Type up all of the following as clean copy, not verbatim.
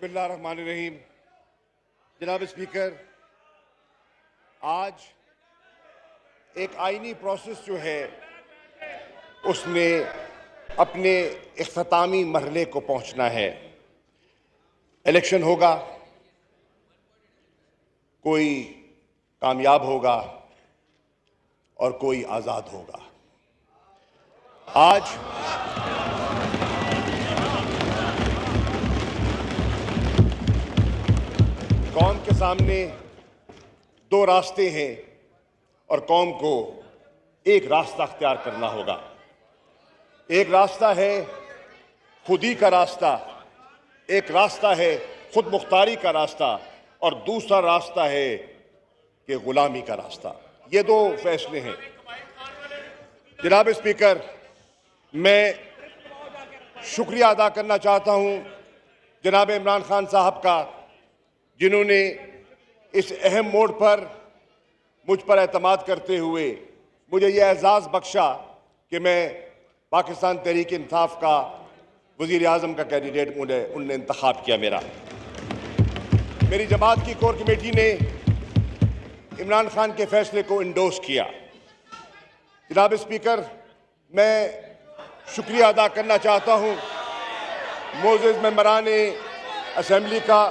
बिस्मिल्लाहिर्रहमानिर्रहीम। जनाब स्पीकर, आज एक आईनी प्रोसेस जो है उसने अपने इख्तितामी मरहले को पहुंचना है। इलेक्शन होगा, कोई कामयाब होगा और कोई आज़ाद होगा। आज कौम के सामने दो रास्ते हैं और कौम को एक रास्ता अख्तियार करना होगा। एक रास्ता है खुदी का रास्ता, एक रास्ता है खुद मुख्तारी का रास्ता और दूसरा रास्ता है कि गुलामी का रास्ता। ये दो फैसले हैं। जनाब स्पीकर, मैं शुक्रिया अदा करना चाहता हूं जनाब इमरान खान साहब का, जिन्होंने इस अहम मोड़ पर मुझ पर एतमाद करते हुए मुझे यह एजाज़ बख्शा कि मैं पाकिस्तान तहरीक इंसाफ का वज़ीर आज़म का कैंडिडेट उनने इंतखाब किया। मेरी जमात की कोर कमेटी ने इमरान खान के फैसले को इंडोर्स किया। जनाब स्पीकर, मैं शुक्रिया अदा करना चाहता हूँ मोअज़्ज़ज़ मेंबरान असेंबली का।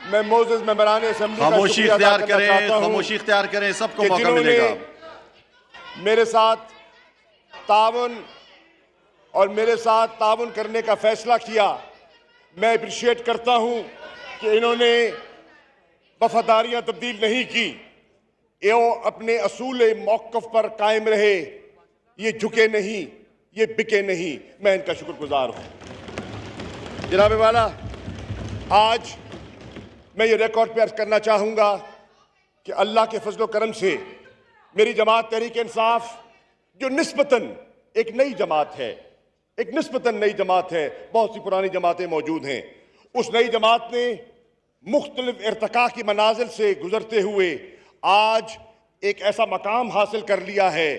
मैं मोअज़्ज़ज़ मेंबरान असेंबली का खामोशी इख्तियार करें, खामोशी इख्तियार करें, सबको मौका मिलेगा। मेरे साथ तावन और मेरे साथ तावन करने का फैसला किया। मैं अप्रिशिएट करता हूं कि इन्होंने वफादारियां तब्दील नहीं की, ये अपने असूल मौक़िफ़ पर कायम रहे, ये झुके नहीं, ये बिके नहीं। मैं इनका शुक्रगुजार हूं। जनाब वाला, आज मैं ये रिकॉर्ड पे अर्ज करना चाहूँगा कि अल्लाह के फजल करम से मेरी जमात तहरीक इंसाफ, जो निस्बतन एक नई जमात है, एक निस्बतन नई जमात है, बहुत सी पुरानी जमातें मौजूद हैं, उस नई जमात ने मुख्तलिफ इर्तिका की मनाजिल से गुजरते हुए आज एक ऐसा मकाम हासिल कर लिया है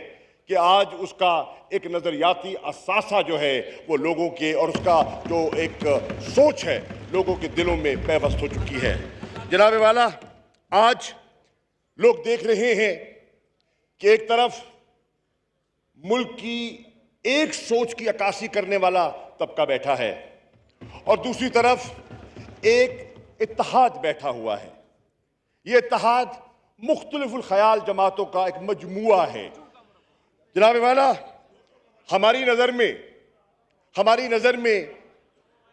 कि आज उसका एक नज़रियाती असासा जो है वो लोगों के और उसका जो एक सोच है लोगों के दिलों में पैवस्त हो चुकी है। जनाब वाला, आज लोग देख रहे हैं कि एक तरफ मुल्क की एक सोच की अक्कासी करने वाला तबका बैठा है और दूसरी तरफ एक इत्तेहाद बैठा हुआ है। ये इत्तेहाद मुख्तलिफुल ख़याल जमातों का एक मजमुआ है। जनाब वाला, हमारी नज़र में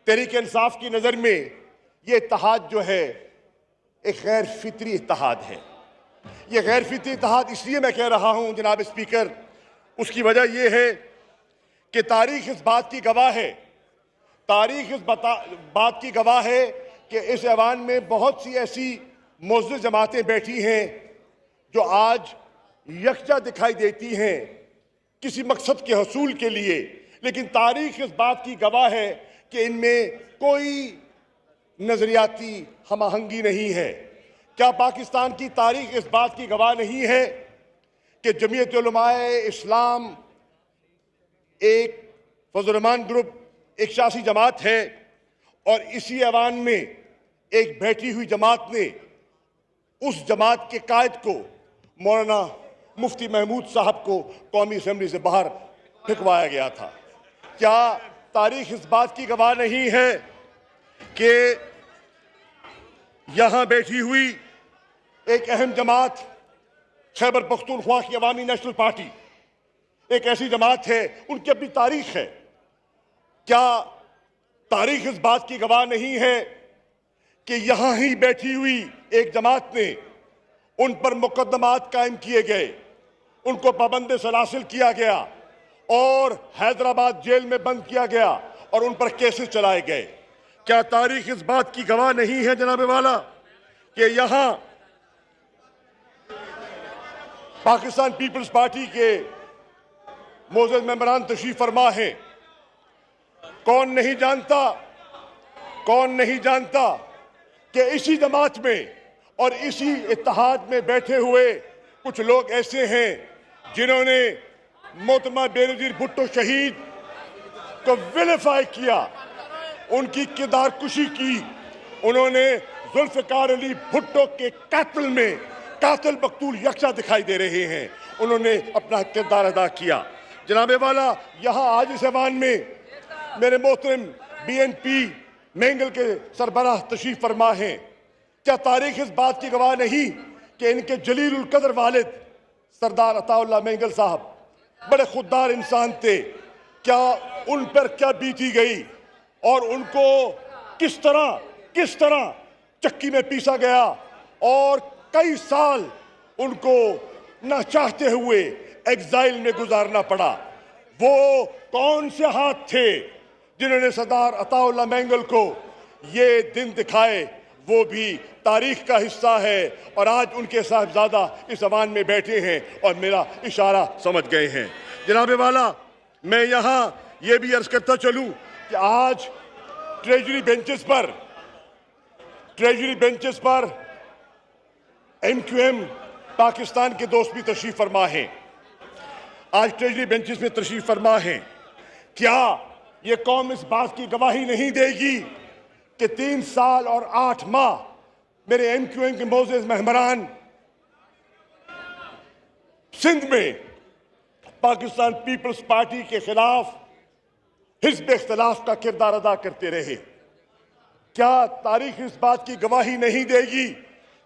तहरीक इंसाफ की नज़र में ये इत्तेहाद जो है एक गैर फितरी इत्तेहाद है। ये गैर फितरी इत्तेहाद इसलिए मैं कह रहा हूँ जनाब स्पीकर, उसकी वजह यह है कि तारीख इस बात की गवाह है, बात की गवाह है कि इस ऐवान में बहुत सी ऐसी मुअज़्ज़ज़ जमातें बैठी हैं जो आज यकजा दिखाई देती हैं किसी मकसद के हसूल के लिए, लेकिन तारीख इस बात की गवाह है कि इनमें कोई नजरियाती हमआहंगी नहीं है। क्या पाकिस्तान की तारीख इस बात की गवाह नहीं है कि जमीयत उलमाए इस्लाम एक फजल रहमान ग्रुप एक सियासी जमात है और इसी ऐवान में एक बैठी हुई जमात ने उस जमात के कायद को मौलाना मुफ्ती महमूद साहब को कौमी असेंबली से बाहर फेंकवाया गया था। क्या तारीख इस बात की गवाह नहीं है कि यहां बैठी हुई एक अहम जमात खैबर पख्तूनख्वा की अवामी नेशनल पार्टी एक ऐसी जमात है, उनकी अपनी तारीख है। क्या तारीख इस बात की गवाह नहीं है कि यहां ही बैठी हुई एक जमात ने उन पर मुकदमात कायम किए गए, उनको पाबंद सलासिल किया गया और हैदराबाद जेल में बंद किया गया और उन पर केसेस चलाए गए। क्या तारीख इस बात की गवाह नहीं है जनाब वाला कि यहां पाकिस्तान पीपल्स पार्टी के मोअज़्ज़ज़ मेंबरान तशरीफ फरमा है। कौन नहीं जानता कि इसी जमात में और इसी इत्तेहाद में बैठे हुए कुछ लोग ऐसे हैं जिन्होंने मोहतरमा बेनज़ीर भुट्टो शहीद को विलिफाई किया, उनकी किरदारकुशी की। उन्होंने जुल्फिकार अली भुट्टो के कातिल में कातिल मकतूल यकसा दिखाई दे रहे हैं। उन्होंने अपना किरदार अदा किया। जनाबे वाला, यहाँ आज इस ऐवान में मेरे मोहतरम BNP मेंगल के सरबराह तशरीफ फरमा हैं। क्या तारीख इस बात की गवाह नहीं कि इनके जलील उल कदर वालिद सरदार अताउल्लाह मेंगल साहब बड़े खुददार इंसान थे। क्या उन पर क्या बीती गई और उनको किस तरह चक्की में पीसा गया और कई साल उनको ना चाहते हुए एग्जाइल में गुजारना पड़ा। वो कौन से हाथ थे जिन्होंने सरदार अताउल्लाह मेंगल को ये दिन दिखाए? वो भी तारीख का हिस्सा है और आज उनके साहबजादा इस अवान में बैठे हैं और मेरा इशारा समझ गए हैं। जनाबे वाला, मैं यहाँ ये भी अर्ज करता चलूँ कि आज ट्रेजरी बेंचेस पर MQM पाकिस्तान के दोस्त भी तशरीफ फरमा हैं। आज ट्रेजरी बेंचेस में तशरीफ फरमा हैं। क्या ये कौम इस बात की गवाही नहीं देगी कि 3 साल और 8 माह मेरे MQM के मोअज़्ज़ज़ मेहमान सिंध में पाकिस्तान पीपल्स पार्टी के खिलाफ हिज़्ब इख्तिलाफ का किरदार अदा करते रहे? क्या तारीख इस बात की गवाही नहीं देगी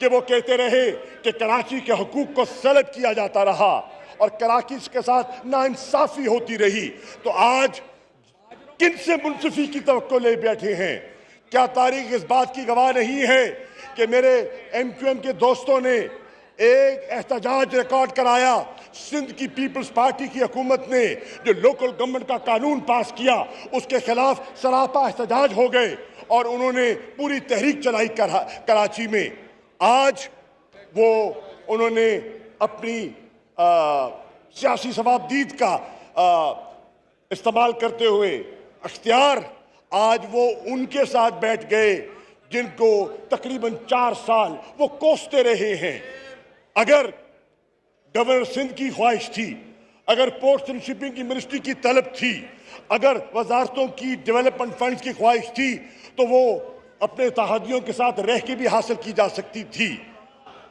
कि वो कहते रहे कि कराची के हुकूक को सलब किया जाता रहा और कराची के साथ नाइंसाफी होती रही? तो आज किनसे मुंसिफी की तवक्को ले बैठे हैं? क्या तारीख इस बात की गवाह नहीं है कि मेरे MQM के दोस्तों ने एक एहतजाज रिकॉर्ड कराया? सिंध की पीपल्स पार्टी की हुकूमत ने जो लोकल गवर्नमेंट का कानून पास किया उसके खिलाफ सरापा एहतजाज हो गए और उन्होंने पूरी तहरीक चलाई कराची में। आज वो उन्होंने अपनी सियासी सवाबदीद का इस्तेमाल करते हुए अख्तियार आज वो उनके साथ बैठ गए जिनको तकरीबन 4 साल वो कोसते रहे हैं। अगर गवर्नर सिंध की ख्वाहिश थी, अगर पोर्ट्स एंड शिपिंग की मिनिस्ट्री की तलब थी, अगर वजारतों की डेवलपमेंट फंड्स की ख्वाहिश थी, तो वो अपने तहादियों के साथ रह के भी हासिल की जा सकती थी।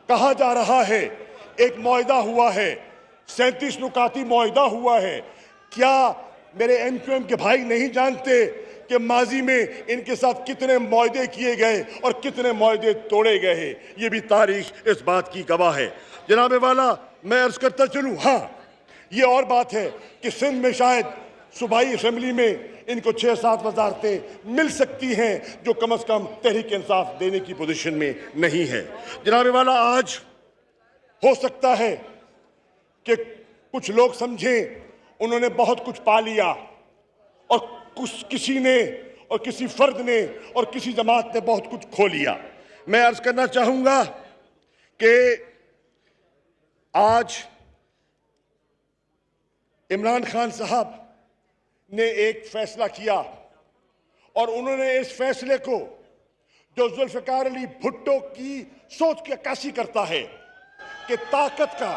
कहा जा रहा है एक मुआहदा हुआ है, 37 नुकाती मुआहदा हुआ है। क्या मेरे MQM के भाई नहीं जानते कि माजी में इनके साथ कितने मुआहदे किए गए और कितने मुआहदे तोड़े गए हैं? ये भी तारीख इस बात की गवाह है। जनाबे वाला, मैं अर्ज करता चलूँ, हाँ, ये और बात है कि सिंध में शायद सूबाई असम्बली में इनको 6-7 वजारतें मिल सकती हैं जो कम से कम तहरीक इंसाफ देने की पोजीशन में नहीं है। जनाबे वाला, आज हो सकता है कि कुछ लोग समझें उन्होंने बहुत कुछ पा लिया और किसी ने और किसी फर्द ने और किसी जमात ने बहुत कुछ खो लिया। मैं अर्ज करना चाहूंगा कि आज इमरान खान साहब ने एक फैसला किया और उन्होंने इस फैसले को, जो जुल्फिकार अली भुट्टो की सोच की अक्कासी करता है कि ताकत का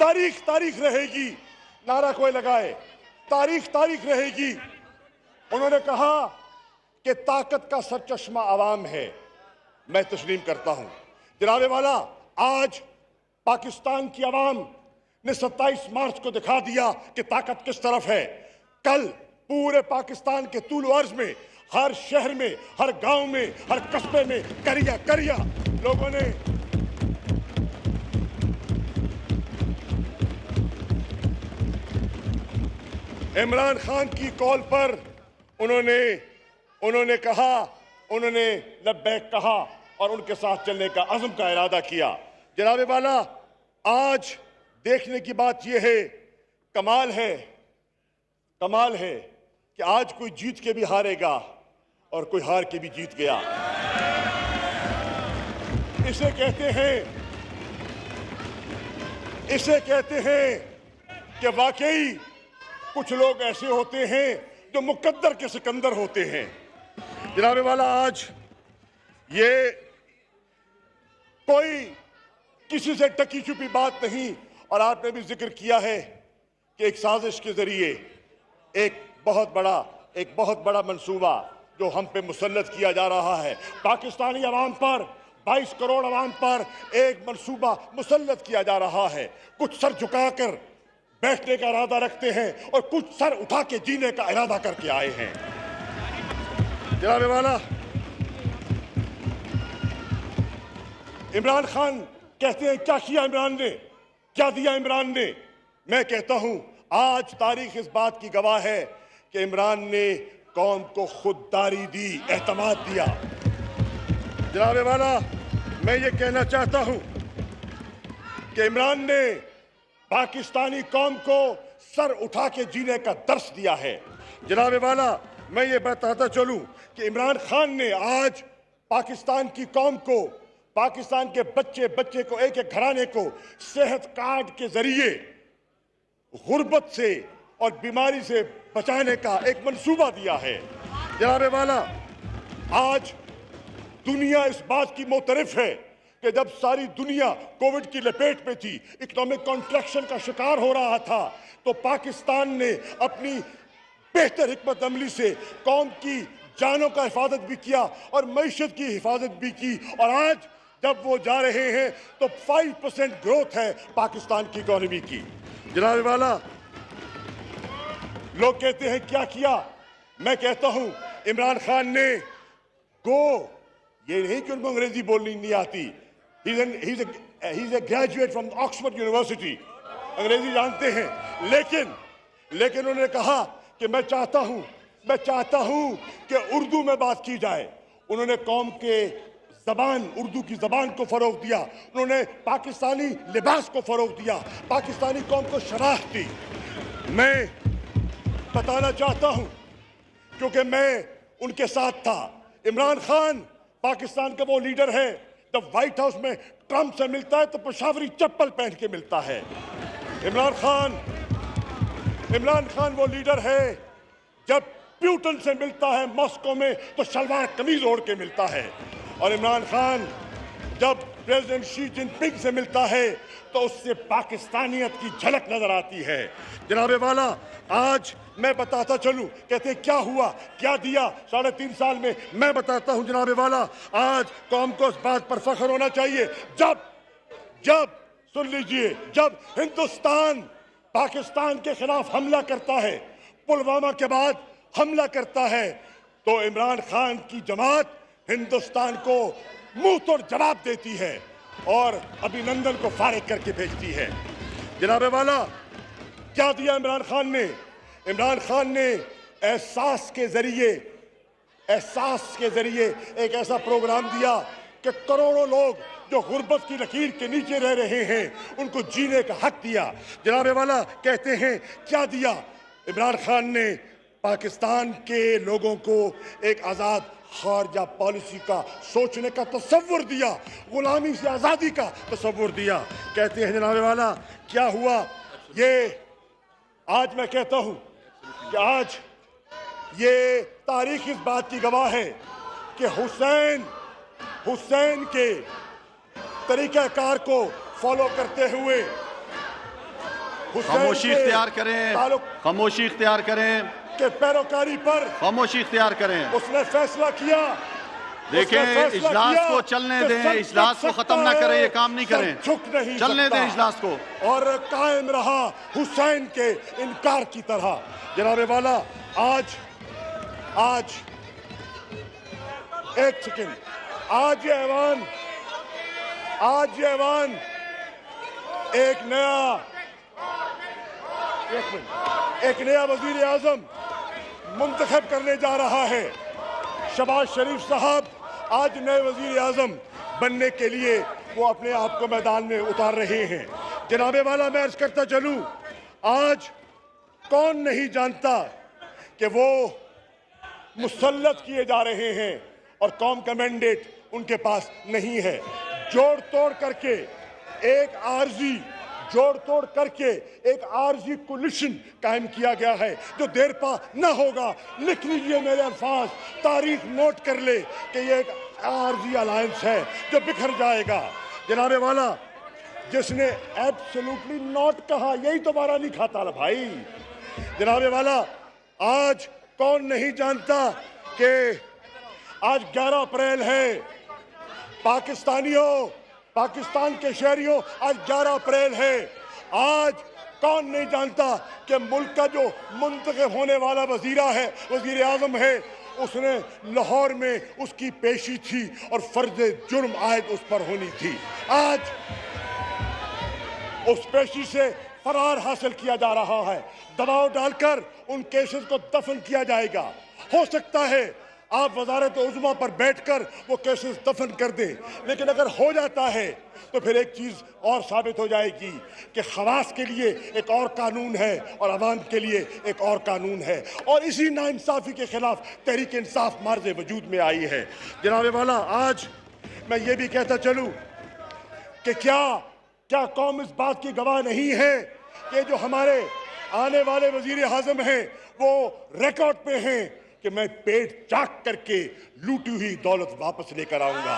तारीख रहेगी, नारा कोई लगाए, तारीख रहेगी। उन्होंने कहा कि ताकत का सरचश्मा आवाम है। मैं तस्लीम करता हूं। जनाबे वाला, आज पाकिस्तान की आवाम ने 27 मार्च को दिखा दिया कि ताकत किस तरफ है। कल पूरे पाकिस्तान के तूल अर्ज में, हर शहर में, हर गांव में, हर कस्बे में करिया लोगों ने इमरान खान की कॉल पर उन्होंने कहा, उन्होंने लब्बैक कहा और उनके साथ चलने का अज़्म का इरादा किया। जनाबे वाला, आज देखने की बात यह है, कमाल है कि आज कोई जीत के भी हारेगा और कोई हार के भी जीत गया। इसे कहते हैं कि वाकई कुछ लोग ऐसे होते हैं जो मुकद्दर के सिकंदर होते हैं। जनाबे वाला, आज ये कोई किसी से टकी छुपी बात नहीं और आपने भी जिक्र किया है कि एक साजिश के जरिए एक बहुत बड़ा एक बहुत बड़ा मंसूबा जो हम पे मुसल्लत किया जा रहा है। पाकिस्तानी अवाम पर, 22 करोड़ अवाम पर एक मंसूबा मुसल्लत किया जा रहा है। कुछ सर झुकाकर बैठने का इरादा रखते हैं और कुछ सर उठा के जीने का इरादा करके आए हैं। जनाब वाला, इमरान खान कहते हैं क्या किया इमरान ने, क्या दिया इमरान ने। मैं कहता हूं आज तारीख इस बात की गवाह है कि इमरान ने कौम को खुददारी दी, एतमाद दिया। जनाब वाला, मैं ये कहना चाहता हूं कि इमरान ने पाकिस्तानी कौम को सर उठा के जीने का दर्स दिया है। जनाब वाला, मैं ये बताता चलूं कि इमरान खान ने आज पाकिस्तान की कौम को, पाकिस्तान के बच्चे बच्चे को, एक एक घराने को सेहत कार्ड के जरिए गुर्बत से और बीमारी से बचाने का एक मंसूबा दिया है। जनाब वाला, आज दुनिया इस बात की मोतरफ है कि जब सारी दुनिया कोविड की लपेट में थी, इकोनॉमिक कॉन्ट्रैक्शन का शिकार हो रहा था, तो पाकिस्तान ने अपनी बेहतर हिकमत अमली से कौम की जानों का हिफाजत भी किया और मईशत की हिफाजत भी की। और आज जब वो जा रहे हैं तो 5% ग्रोथ है पाकिस्तान की इकोनॉमी की। जनाब वाला, लोग कहते हैं क्या किया, मैं कहता हूं इमरान खान ने ये नहीं कि उनको अंग्रेजी बोलनी नहीं आती, he is a graduate from Oxford university, अंग्रेजी जानते हैं, लेकिन उन्होंने कहा कि मैं चाहता हूं कि उर्दू में बात की जाए। उन्होंने कौम के जबान, उर्दू की जबान को फरोग दिया, उन्होंने पाकिस्तानी लिबास को फरोग दिया, पाकिस्तानी कौम को शराहत दी। मैं बताना चाहता हूं क्योंकि मैं उनके साथ था। इमरान खान पाकिस्तान का वो लीडर है, जब व्हाइट हाउस में ट्रंप से मिलता है तो पेशावरी चप्पल पहन के मिलता है। इमरान खान वो लीडर है, जब प्यूटन से मिलता है मॉस्को में तो शलवार कमीज ओढ़ के मिलता है। और इमरान खान जब प्रेसिडेंट शी जिनपिंग से मिलता है तो उससे पाकिस्तानियत की झलक नजर आती है। जनाब वाला, आज मैं बताता चलूं, कहते क्या हुआ, क्या दिया 3.5 साल में। मैं बताता हूं जनाब वाला, आज कौम को इस बात पर फख्र होना चाहिए, जब सुन लीजिए, जब हिंदुस्तान पाकिस्तान के खिलाफ हमला करता है, पुलवामा के बाद हमला करता है, तो इमरान खान की जमात हिंदुस्तान को मुंह तोड़ जवाब देती है और अभिनंदन को फारिग करके भेजती है। जनाब वाला, क्या दिया इमरान खान ने? इमरान खान ने एहसास के जरिए एक ऐसा प्रोग्राम दिया कि करोड़ों लोग जो गुर्बत की लकीर के नीचे रह रहे हैं उनको जीने का हक दिया। जनाब वाला, कहते हैं क्या दिया इमरान खान ने? पाकिस्तान के लोगों को एक आज़ाद खारजा पॉलिसी का सोचने का तसव्वुर दिया, गुलामी से आज़ादी का तसव्वुर दिया। कहते हैं जनाब वाला, क्या हुआ? ये आज मैं कहता हूं कि आज ये तारीख इस बात की गवाह है कि हुसैन के तरीक़ाकार को फॉलो करते हुए खामोशी इख्तियार करें के पैरोकारी पर खामोशी इख्तियार करें। उसने फैसला किया, देखें, इजलास को चलने दें, इजलास को खत्म ना करें, ये काम नहीं करें, चलने दें इजलास को। और कायम रहा हुसैन के इनकार की तरह। जनाब वाला, आज एक सेकंड, आज ये ऐवान एक नया वजीर आजम मुंतखब करने जा रहा है। शहबाज शरीफ साहब आज नए वजीर आजम बनने के लिए वो अपने आप को मैदान में उतार रहे हैं। जनाबे वाला, मैं अर्ज करता चलूं, आज कौन नहीं जानता कि वो मुसल्लत किए जा रहे हैं और कौम का मैंडेट उनके पास नहीं है। जोड़ तोड़ करके एक आरजी कोलिशन कायम किया गया है जो देर पा न होगा। लिख लीजिए मेरे अल्फाज, तारीख नोट कर ले कि ये एक आरजी अलायंस है जो बिखर जाएगा। जनाबे वाला, जिसने एब्सोल्युटली नॉट कहा, यही तो बारा नहीं खाता भाई। जनाबे वाला, आज कौन नहीं जानता कि आज 11 अप्रैल है। पाकिस्तानियों, पाकिस्तान के शहरियों, आज 11 अप्रैल है। आज कौन नहीं जानता कि मुल्क का जो मुंतखब होने वाला वजीर आजम है, उसने लाहौर में उसकी पेशी थी और फर्ज जुर्म आयद उस पर होनी थी। आज उस पेशी से फरार हासिल किया जा रहा है। दबाव डालकर उन केसेस को दफन किया जाएगा। हो सकता है आप वजारत उज़्मा पर बैठकर वो केसेस दफन कर दें, लेकिन अगर हो जाता है तो फिर एक चीज़ और साबित हो जाएगी कि खवास के लिए एक और कानून है और अवाम के लिए एक और कानून है। और इसी नाइंसाफ़ी के खिलाफ तहरीक इंसाफ मार्ज़ वजूद में आई है। जनाब वाला, आज मैं ये भी कहता चलूँ कि क्या कौम इस बात की गवाह नहीं है कि जो हमारे आने वाले वजीर आज़म हैं वो रिकॉर्ड पे हैं कि मैं पेट चाक करके लूटी हुई दौलत वापस लेकर आऊंगा।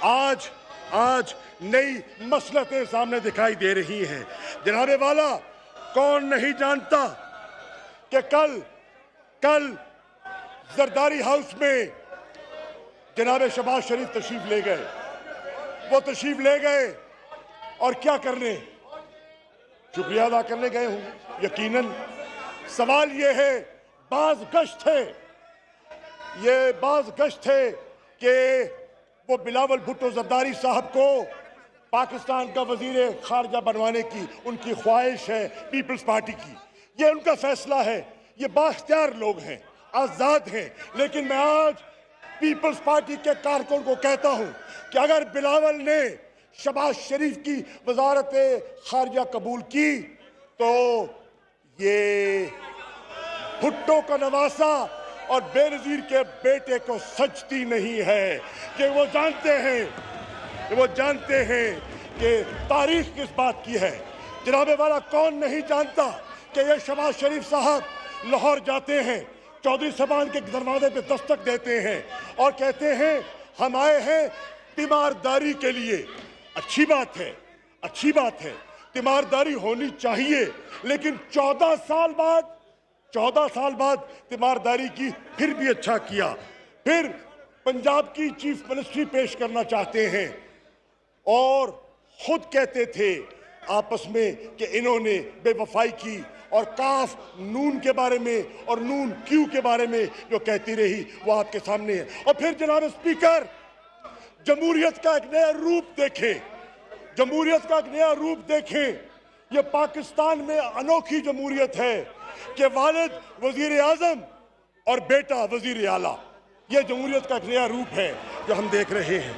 आज नई मसलतें सामने दिखाई दे रही हैं। जनाबे वाला, कौन नहीं जानता कि कल जरदारी हाउस में जनाब शहबाज शरीफ तशरीफ ले गए। वो तशरीफ ले गए और क्या करने? शुक्रिया अदा करने गए हूं यकीनन। सवाल ये है, बाज गश्त थे कि वो बिलावल भुट्टो जरदारी साहब को पाकिस्तान का वजीर खारजा बनवाने की उनकी ख्वाहिश है पीपल्स पार्टी की। ये उनका फैसला है, ये बाख्तियार लोग हैं, आज़ाद हैं। लेकिन मैं आज पीपल्स पार्टी के कारकुन को कहता हूं कि अगर बिलावल ने शहबाज शरीफ की वजारत खारजा कबूल की तो ये भुट्टो का नवासा और बेनजीर के बेटे को सजती नहीं है। कि वो जानते हैं कि तारीख किस बात की है। जनाबे वाला, कौन नहीं जानता कि ये शहबाज शरीफ साहब लाहौर जाते हैं, चौधरी साहबान के दरवाजे पे दस्तक देते हैं और कहते हैं हम आए हैं तीमारदारी के लिए। अच्छी बात है, तीमारदारी होनी चाहिए, लेकिन 14 साल बाद तीमारदारी की फिर भी अच्छा किया। फिर पंजाब की चीफ मिनिस्ट्री पेश करना चाहते हैं और खुद कहते थे आपस में कि इन्होंने बेवफाई की और काफ नून के बारे में और नून क्यू के बारे में जो कहती रही वो आपके सामने है। और फिर जनाब स्पीकर, जमहूरियत का एक नया रूप देखें। ये पाकिस्तान में अनोखी जमहूरियत है कि वालिद वजीर आजम और बेटा वजीर आला। ये जमहूरियत का एक नया रूप है जो हम देख रहे हैं।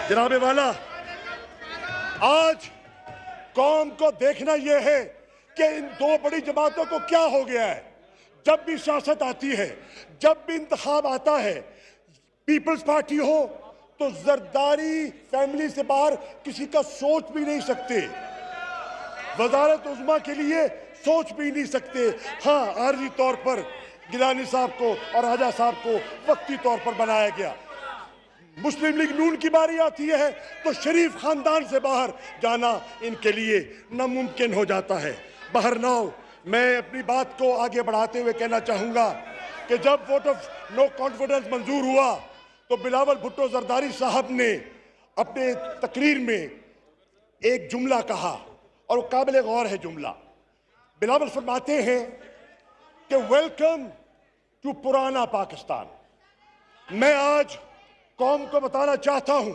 जनाबे वाला, आज कौम को देखना यह है कि इन दो बड़ी जमातों को क्या हो गया है। जब भी सियासत आती है, जब भी इंतखाब आता है, पीपल्स पार्टी हो तो जरदारी फैमिली से बाहर किसी का सोच भी नहीं सकते, वजारत उज़्मा के लिए सोच भी नहीं सकते। हाँ, आर्जी तौर पर गिलानी साहब को और राजा साहब को वक्ती तौर पर बनाया गया। मुस्लिम लीग नून की बारी आती है तो शरीफ खानदान से बाहर जाना इनके लिए नामुमकिन हो जाता है। बहरनाव, मैं अपनी बात को आगे बढ़ाते हुए कहना चाहूँगा कि जब वोट ऑफ नो कॉन्फिडेंस मंजूर हुआ तो बिलावल भुट्टो जरदारी साहब ने अपने तकरीर में एक जुमला कहा और वो काबिल गौर है जुमला। बिलावल फरमाते हैं कि वेलकम टू पुराना पाकिस्तान। मैं आज कौम को बताना चाहता हूं,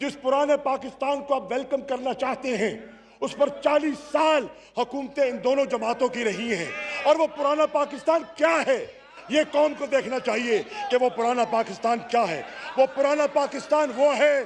जिस पुराने पाकिस्तान को आप वेलकम करना चाहते हैं उस पर 40 साल हुकूमतें इन दोनों जमातों की रही हैं। और वो पुराना पाकिस्तान क्या है, ये कौम को देखना चाहिए कि वो पुराना पाकिस्तान क्या है। वो पुराना पाकिस्तान वो है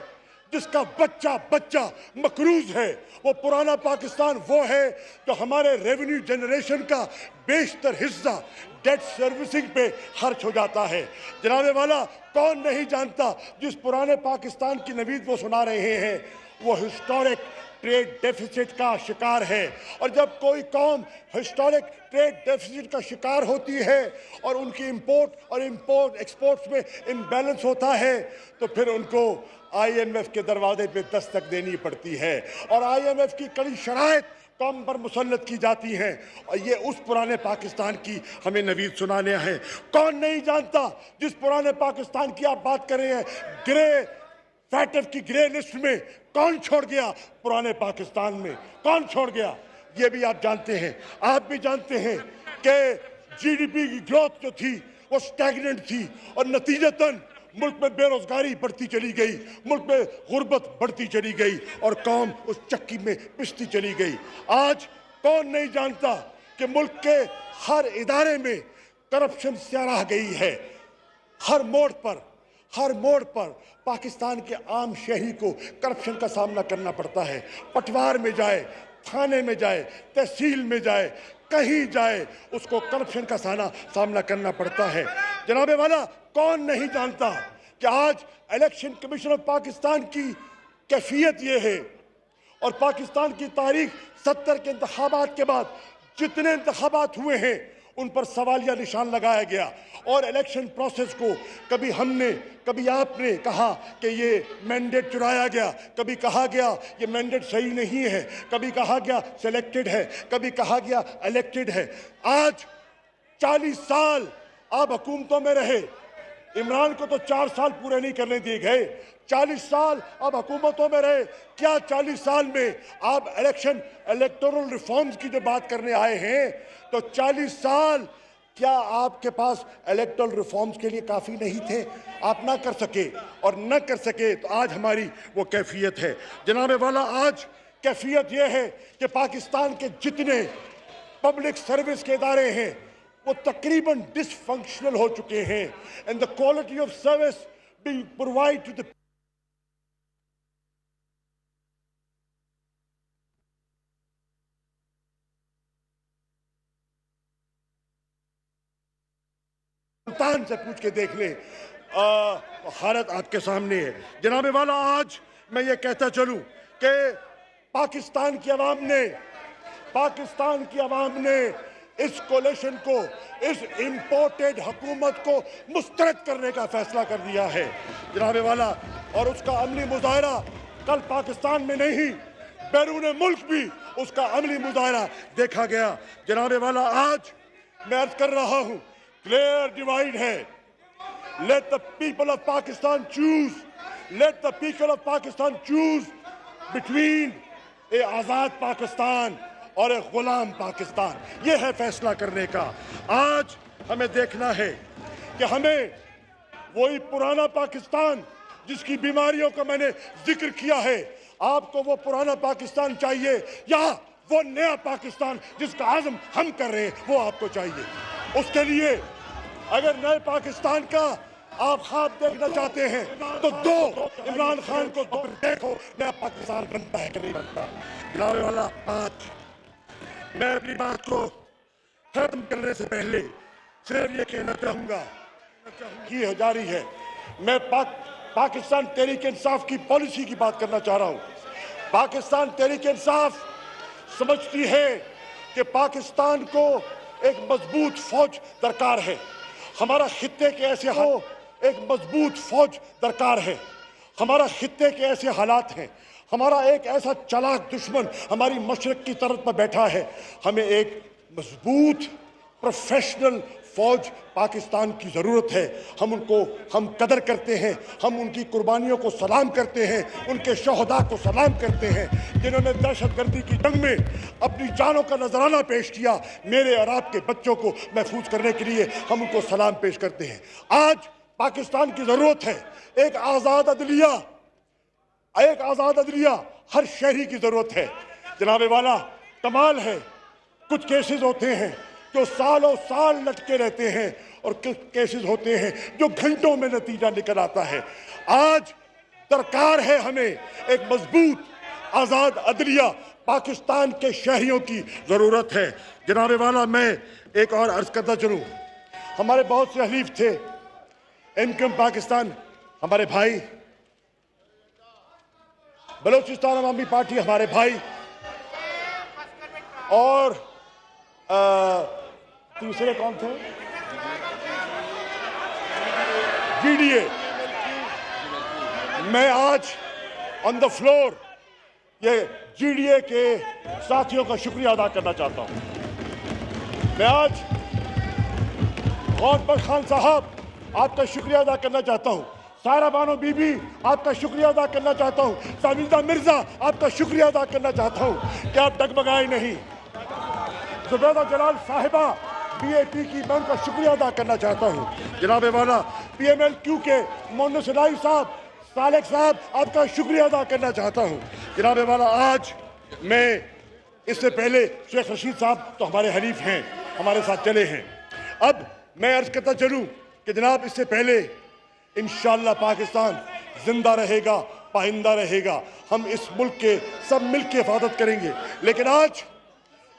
जिसका बच्चा बच्चा मकरूज है। वो पुराना पाकिस्तान वो है जो हमारे रेवेन्यू जनरेशन का बेशतर हिस्सा डेट सर्विसिंग पे खर्च हो जाता है। जनाबे वाला, कौन नहीं जानता जिस पुराने पाकिस्तान की नवीद वो सुना रहे हैं वो हिस्टोरिक ट्रेड डेफिसिट का शिकार है। और जब कोई कौम हिस्टोरिक ट्रेड डेफिसिट का शिकार होती है और उनकी इंपोर्ट एक्सपोर्ट्स में इम्बैलेंस होता है तो फिर उनको IMF के दरवाजे पे दस्तक देनी पड़ती है। और IMF की कड़ी शराइत कौम पर मुसल्लत की जाती हैं, और ये उस पुराने पाकिस्तान की हमें नवीद सुनाने हैं। कौन नहीं जानता जिस पुराने पाकिस्तान की आप बात कर रहे हैं, ग्रे फैटफ की ग्रे लिस्ट में कौन छोड़ गया? पुराने पाकिस्तान में कौन छोड़ गया? ये भी आप जानते हैं। आप भी जानते हैं कि जीडीपी की ग्रोथ जो थी वो स्टैग्नेंट थी, और नतीजतन मुल्क में बेरोजगारी बढ़ती चली गई, मुल्क में गुर्बत बढ़ती चली गई, और कौम उस चक्की में पिसती चली गई। आज कौन नहीं जानता कि मुल्क के हर इदारे में करप्शन सराह गई है। हर मोड़ पर पाकिस्तान के आम शहरी को करप्शन का सामना करना पड़ता है। पटवार में जाए, थाने में जाए, तहसील में जाए, कहीं जाए, उसको करप्शन का सामना करना पड़ता है। जनाबे वाला, कौन नहीं जानता कि आज इलेक्शन कमीशन ऑफ पाकिस्तान की कैफियत ये है, और पाकिस्तान की तारीख 70 के इंतखाबात के बाद जितने इंतखाबात हुए हैं उन पर सवालिया निशान लगाया गया, और इलेक्शन प्रोसेस को कभी हमने, कभी आपने कहा कि ये मैंडेट चुराया गया, कभी कहा गया ये मैंडेट सही नहीं है, कभी कहा गया सिलेक्टेड है, कभी कहा गया इलेक्टेड है। आज 40 साल आप हुकूमतों में रहे, इमरान को तो 4 साल पूरे नहीं करने दिए गए। 40 साल आप हुकूमतों में रहे, क्या 40 साल में आप इलेक्टोरल रिफॉर्म्स की जो बात करने आए हैं, तो 40 साल क्या आपके पास इलेक्टोरल रिफॉर्म्स के लिए काफ़ी नहीं थे? आप ना कर सके, और न कर सके तो आज हमारी वो कैफियत है। जनाबे वाला, आज कैफियत ये है कि पाकिस्तान के जितने पब्लिक सर्विस के इदारे हैं वो तकरीबन डिसफंक्शनल हो चुके हैं, and the quality of service being provide to the से पूछ के देख ले, हालत आपके सामने है। जनाबे वाला, आज मैं ये कहता चलूं कि पाकिस्तान की आवाम ने इस कोलिशन को, इस इंपोर्टेड हुकूमत को मुस्तरद करने का फैसला कर दिया है जनाबे वाला, और उसका अमली मुजाहरा कल पाकिस्तान में नहीं बैरून मुल्क भी उसका अमली मुजाहरा देखा गया। जनाबे वाला, आज मैं अर्ज कर रहा हूं, क्लियर डिवाइड है। Let the people of Pakistan choose between a आजाद पाकिस्तान और एक गुलाम पाकिस्तान। ये है फैसला करने का। आज हमें देखना है कि हमें वही पुराना पाकिस्तान जिसकी बीमारियों का मैंने जिक्र किया है, आपको वो पुराना पाकिस्तान चाहिए, या वो नया पाकिस्तान जिसका आज़म हम कर रहे हैं वो आपको चाहिए? उसके लिए अगर नए पाकिस्तान का आप ख्वाब देखना चाहते हैं तो दो इमरान खान को देखो, नया पाकिस्तान बनता है कि नहीं बनता। जनाबे वाला, आज मैं अपनी बात को खत्म करने से पहले सिर्फ ये कहना चाहूंगा कि जारी है, मैं पाकिस्तान तहरीक इंसाफ की पॉलिसी की बात करना चाह रहा हूं। पाकिस्तान तहरीक इंसाफ समझती है कि पाकिस्तान को एक मजबूत फौज दरकार है। हमारा खित्ते के ऐसे एक मजबूत फौज दरकार है। हमारा खित्ते के ऐसे हालात हैं, हमारा एक ऐसा चालाक दुश्मन हमारी मशरक की तरफ पर बैठा है। हमें एक मजबूत प्रोफेशनल फौज पाकिस्तान की ज़रूरत है। हम कदर करते हैं, हम उनकी कुर्बानियों को सलाम करते हैं, उनके शहदा को सलाम करते हैं जिन्होंने दहशतगर्दी की जंग में अपनी जानों का नजराना पेश किया। मेरे और आपके बच्चों को महफूज करने के लिए हम उनको सलाम पेश करते हैं। आज पाकिस्तान की ज़रूरत है एक आज़ाद अदलिया, हर शहरी की ज़रूरत है। जनाबे वाला, कमाल है, कुछ केसेस होते हैं जो सालों साल लटके रहते हैं, और कुछ केसेस होते हैं जो घंटों में नतीजा निकल आता है। आज दरकार है हमें एक मजबूत आज़ाद अदलिया, पाकिस्तान के शहरियों की ज़रूरत है। जनाबे वाला, मैं एक और अर्ज करता चलूँ, हमारे बहुत से हलीफ थे, इनकम पाकिस्तान हमारे भाई, बलोचिस्तान अवामी पार्टी हमारे भाई, और तीसरे कौन थे? जीडीए। मैं आज ऑन द फ्लोर ये जीडीए के साथियों का शुक्रिया अदा करना चाहता हूं। मैं आज गौहर खान साहब आपका शुक्रिया अदा करना चाहता हूं। सारा बानो बीबी आपका शुक्रिया अदा करना चाहता हूं। साबिजा मिर्जा आपका शुक्रिया अदा करना चाहता हूं कि आप डगमगाए नहीं। जुबैदा जलाल साहिबा बीएपी की मैं उनका शुक्रिया अदा करना चाहता हूं। जनाब वाला पीएमएलक्यू के मोहम्मद सनाई साहब, सालेक साहब आपका शुक्रिया अदा करना चाहता हूं। जनाब वाला आज मैं इससे पहले शेख रशीद साहब तो हमारे हरीफ हैं, हमारे साथ चले हैं। अब मैं अर्ज करता चलूं कि जनाब इससे पहले इंशाअल्लाह पाकिस्तान जिंदा रहेगा, पाइंदा रहेगा। हम इस मुल्क के सब मिल के हिफाजत करेंगे। लेकिन आज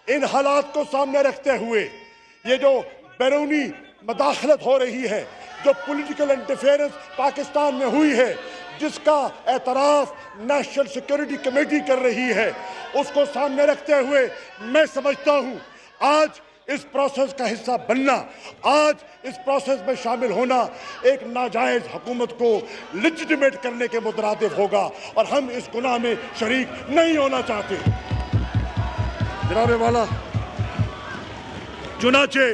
इन हालात को सामने रखते हुए ये जो बैरूनी मदाखलत हो रही है, जो पॉलिटिकल इंटरफेरेंस पाकिस्तान में हुई है, जिसका एतराफ़ नेशनल सिक्योरिटी कमेटी कर रही है, उसको सामने रखते हुए मैं समझता हूँ आज इस प्रोसेस का हिस्सा बनना, आज इस प्रोसेस में शामिल होना एक नाजायज़ हुकूमत को लेजिटिमेट करने के मुतरादिफ होगा और हम इस गुनाह में शरीक नहीं होना चाहते। जनाब वाला, चुनाचे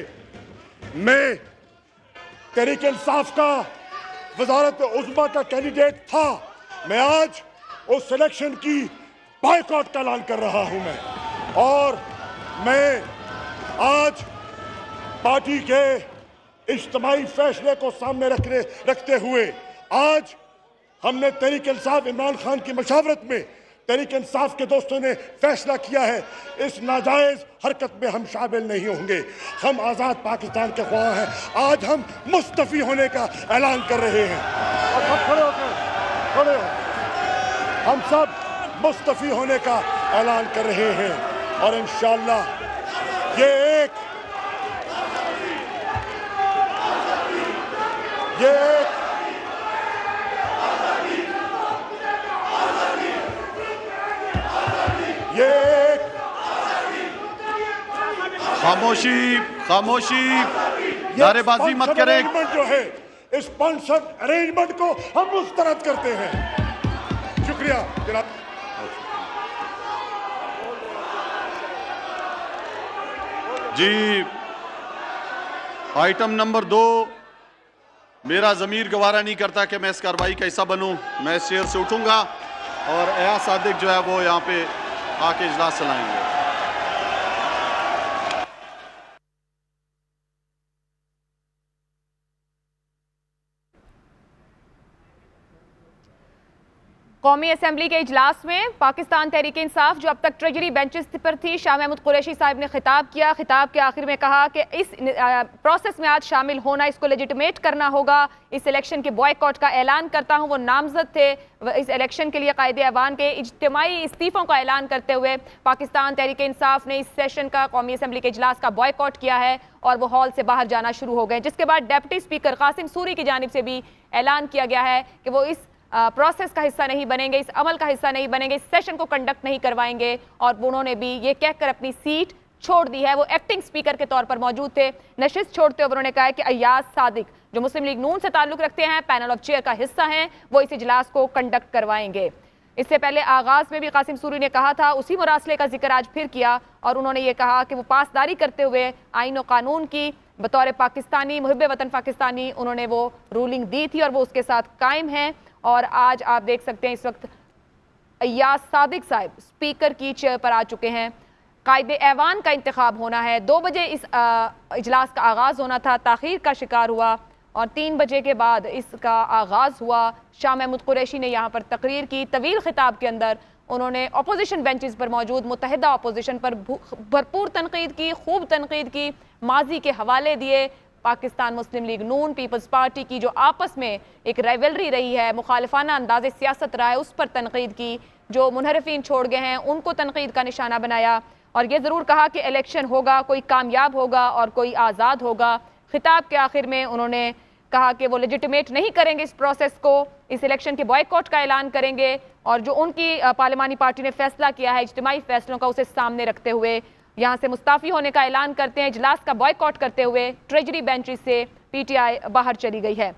मैं तहरीक इंसाफ का वजारत उज़्मा का कैंडिडेट था। मैं आज उस सिलेक्शन की बायकॉट का ऐलान कर रहा हूं मैं, और मैं आज पार्टी के इज्तिमाई फैसले को सामने रखते हुए आज हमने तहरीक इंसाफ इमरान खान की मशावरत में तहरीक इंसाफ के दोस्तों ने फैसला किया है, इस नाजायज़ हरकत में हम शामिल नहीं होंगे। हम आज़ाद पाकिस्तान के ख्वाह हैं। आज हम मुस्तफ़ी होने का ऐलान कर रहे हैं। और सब खड़े हो, हम सब मुस्तफ़ी होने का ऐलान कर रहे हैं और इंशाअल्लाह ये एक खामोशी खामोशी, नारेबाजी मत करें। जो है इस स्पॉन्सर्ड अरेंजमेंट को हम मुस्तरद करते हैं। शुक्रिया जनाब। जी, आइटम नंबर 2, मेरा ज़मीर गवारा नहीं करता कि मैं इस कार्रवाई का हिस्सा बनूं। मैं इस चेयर से उठूंगा और एयाज सादिक जो है वो यहाँ पे आके इजलास चलाएंगे। कौमी असेंबली के इजलास में पाकिस्तान तहरीक इंसाफ जो अब तक ट्रेजरी बेंचेस पर थी, शाह महमूद कुरैशी साहब ने खिताब किया। खिताब के आखिर में कहा कि इस प्रोसेस में आज शामिल होना, इसको लेजिटिमेट करना होगा। इस इलेक्शन के बॉयकॉट का ऐलान करता हूँ। वो नामजद थे इस इलेक्शन के लिए कायदे ऐवान के। इज्तिमाई इस्तीफ़ों का ऐलान करते हुए पाकिस्तान तहरीक इंसाफ ने इस सेशन का, कौमी असेंबली के इजलास का बॉयकॉट किया है और वो हॉल से बाहर जाना शुरू हो गए। जिसके बाद डेप्टी स्पीकर कासिम सूरी की जानिब से भी ऐलान किया गया है कि वो इस प्रोसेस का हिस्सा नहीं बनेंगे, इस अमल का हिस्सा नहीं बनेंगे, इस सेशन को कंडक्ट नहीं करवाएंगे। और उन्होंने भी ये कहकर अपनी सीट छोड़ दी है। वो एक्टिंग स्पीकर के तौर पर मौजूद थे। नशिस्त छोड़ते हुए उन्होंने कहा कि अय्याज सादिक जो मुस्लिम लीग नून से ताल्लुक रखते हैं, पैनल ऑफ चेयर का हिस्सा हैं, वो इस इजलास को कंडक्ट करवाएंगे। इससे पहले आगाज में भी कासिम सूरी ने कहा था, उसी मुरासले का जिक्र आज फिर किया और उन्होंने ये कहा कि वो पासदारी करते हुए आईन और कानून की बतौर पाकिस्तानी, मुहिब वतन पाकिस्तानी उन्होंने वो रूलिंग दी थी और वो उसके साथ कायम हैं। और आज आप देख सकते हैं इस वक्त अय्याज सादिक साहब स्पीकर की चेयर पर आ चुके हैं। कायदे ऐवान का इंतखाब होना है। 2 बजे इस इजलास का आगाज़ होना था, ताख़ीर का शिकार हुआ और 3 बजे के बाद इसका आगाज़ हुआ। शाह महमूद कुरैशी ने यहाँ पर तकरीर की। तवील खिताब के अंदर उन्होंने अपोजिशन बेंचेस पर मौजूद मुत्तहिदा अपोजिशन पर भरपूर तनकीद की, खूब तनकीद की, माजी के हवाले दिए। पाकिस्तान मुस्लिम लीग नून, पीपल्स पार्टी की जो आपस में एक राइवलरी रही है, मुखालिफाना अंदाज़े सियासत रहा है, उस पर तनकीद की। जो मुनहरफीन छोड़ गए हैं उनको तनकीद का निशाना बनाया और ये ज़रूर कहा कि इलेक्शन होगा, कोई कामयाब होगा और कोई आज़ाद होगा। खिताब के आखिर में उन्होंने कहा कि वो लेजिटिमेट नहीं करेंगे इस प्रोसेस को, इस इलेक्शन के बॉयकॉट का ऐलान करेंगे और जो उनकी पार्लिमानी पार्टी ने फैसला किया है इज्तिमाई फैसलों का, उसे सामने रखते हुए यहाँ से मुस्ताफ़ी होने का ऐलान करते हैं। इजलास का बॉयकॉट करते हुए ट्रेजरी बेंचेस से पीटीआई बाहर चली गई है।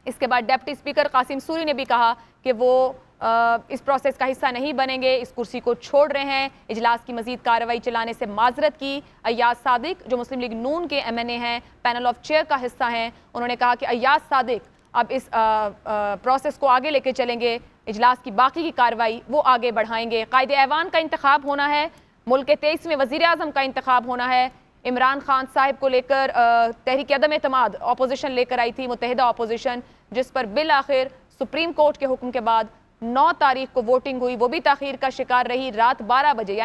इसके बाद डिप्टी स्पीकर कासिम सूरी ने भी कहा कि वो इस प्रोसेस का हिस्सा नहीं बनेंगे, इस कुर्सी को छोड़ रहे हैं। इजलास की मजीद कार्रवाई चलाने से माजरत की। अय्याज सादिक जो मुस्लिम लीग नून के MNA हैं, पैनल ऑफ चेयर का हिस्सा हैं, उन्होंने कहा कि अय्याज सादिक अब इस प्रोसेस को आगे लेके चलेंगे, इजलास की बाकी की कार्रवाई वो आगे बढ़ाएंगे। कायद ऐवान का इंतखाब होना है, मुल्क के 23वें वज़ीर आज़म का इंतखाब होना है। इमरान खान साहिब को लेकर तहरीक अदम एतमाद अपोजिशन लेकर आई थी, मुत्तहिदा अपोजिशन, जिस पर बिल आखिर सुप्रीम कोर्ट के हुक्म के बाद 9 तारीख को वोटिंग हुई, वो भी ताखीर का शिकार रही रात 12 बजे।